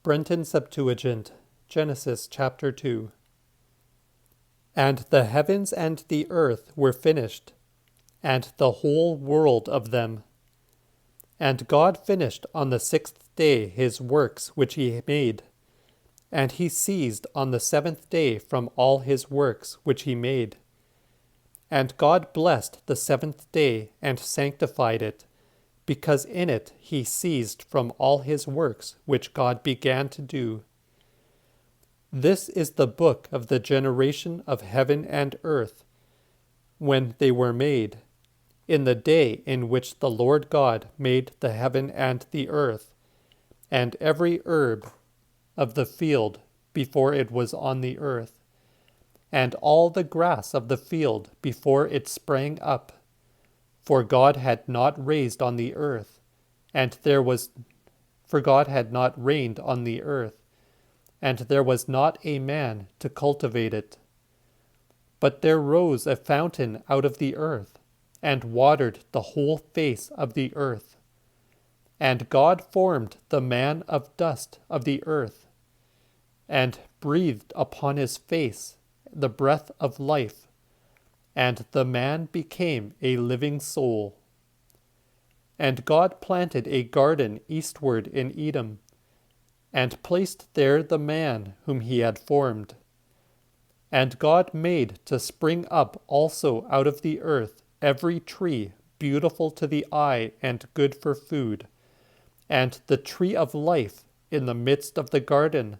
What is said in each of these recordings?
Brenton Septuagint, Genesis chapter 2. And the heavens and the earth were finished, and the whole world of them. And God finished on the 6th day his works which he made. And he ceased on the 7th day from all his works which he made. And God blessed the 7th day and sanctified it, because in it he ceased from all his works which God began to do. This is the book of the generation of heaven and earth, when they were made, in the day in which the Lord God made the heaven and the earth, and every herb of the field before it was on the earth, and all the grass of the field before it sprang up. For God had not raised on the earth, for God had not rained on the earth, and there was not a man to cultivate it. But there rose a fountain out of the earth, and watered the whole face of the earth. And God formed the man of dust of the earth, and breathed upon his face the breath of life, and the man became a living soul. And God planted a garden eastward in Edom, and placed there the man whom he had formed. And God made to spring up also out of the earth every tree beautiful to the eye and good for food, and the tree of life in the midst of the garden,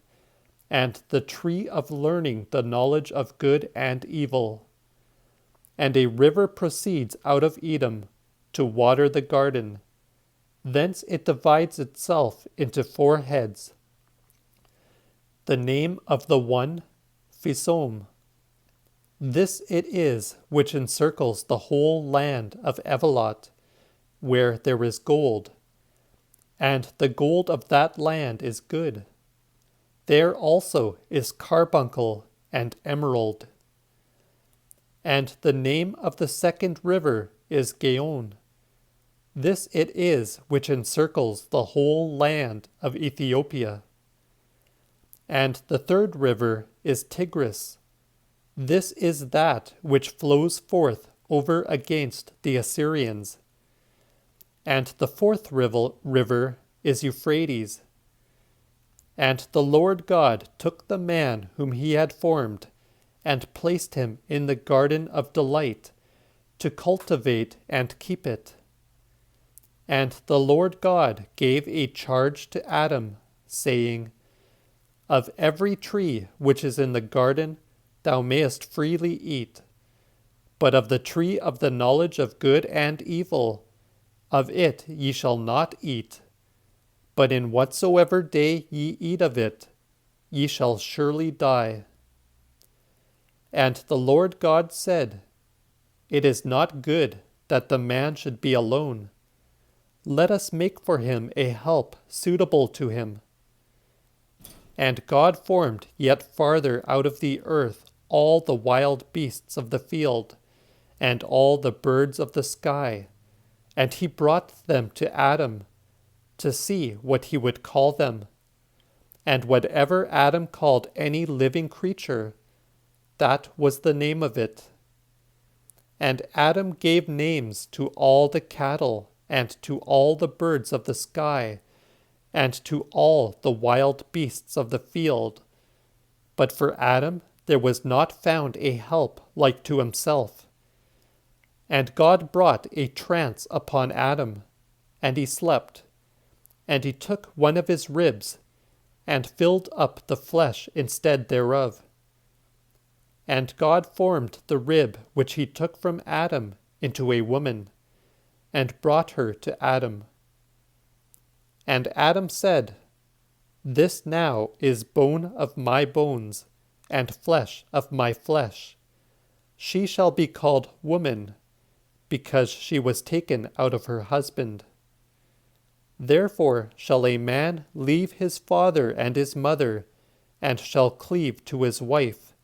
and the tree of learning the knowledge of good and evil. And a river proceeds out of Edom to water the garden. Thence it divides itself into 4 heads. The name of the one, Phisom. This it is which encircles the whole land of Evelot, where there is gold. And the gold of that land is good. There also is carbuncle and emerald. And the name of the 2nd river is Gihon. This it is which encircles the whole land of Ethiopia. And the 3rd river is Tigris. This is that which flows forth over against the Assyrians. And the 4th river is Euphrates. And the Lord God took the man whom he had formed, and placed him in the garden of delight, to cultivate and keep it. And the Lord God gave a charge to Adam, saying, Of every tree which is in the garden thou mayest freely eat, but of the tree of the knowledge of good and evil, of it ye shall not eat, but in whatsoever day ye eat of it, ye shall surely die. And the Lord God said, It is not good that the man should be alone. Let us make for him a help suitable to him. And God formed yet farther out of the earth all the wild beasts of the field, and all the birds of the sky, and he brought them to Adam, to see what he would call them. And whatever Adam called any living creature, that was the name of it. And Adam gave names to all the cattle, and to all the birds of the sky, and to all the wild beasts of the field. But for Adam there was not found a help like to himself. And God brought a trance upon Adam, and he slept. And he took one of his ribs, and filled up the flesh instead thereof. And God formed the rib which he took from Adam into a woman, and brought her to Adam. And Adam said, This now is bone of my bones, and flesh of my flesh. She shall be called woman, because she was taken out of her husband. Therefore shall a man leave his father and his mother, and shall cleave to his wife,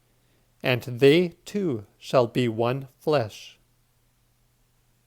and they two shall be one flesh.